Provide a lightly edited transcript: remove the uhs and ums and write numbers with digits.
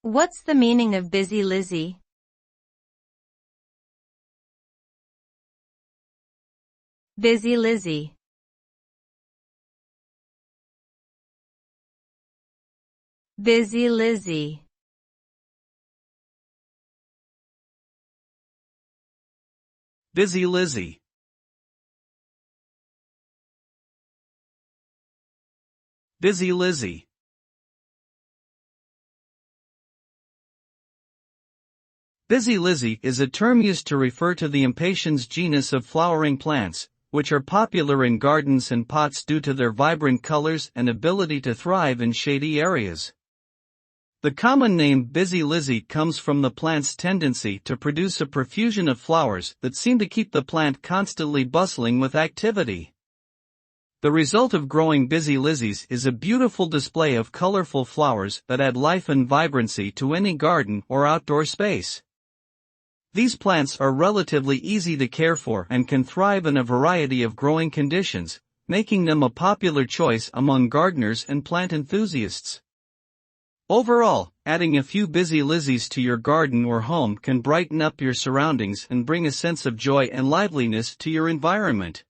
What's the meaning of busy Lizzie? Busy Lizzie. Busy Lizzie. Busy Lizzie. Busy Lizzie. Busy Lizzie is a term used to refer to the impatiens genus of flowering plants, which are popular in gardens and pots due to their vibrant colors and ability to thrive in shady areas. The common name busy Lizzie comes from the plant's tendency to produce a profusion of flowers that seem to keep the plant constantly bustling with activity. The result of growing busy Lizzies is a beautiful display of colorful flowers that add life and vibrancy to any garden or outdoor space. These plants are relatively easy to care for and can thrive in a variety of growing conditions, making them a popular choice among gardeners and plant enthusiasts. Overall, adding a few busy Lizzies to your garden or home can brighten up your surroundings and bring a sense of joy and liveliness to your environment.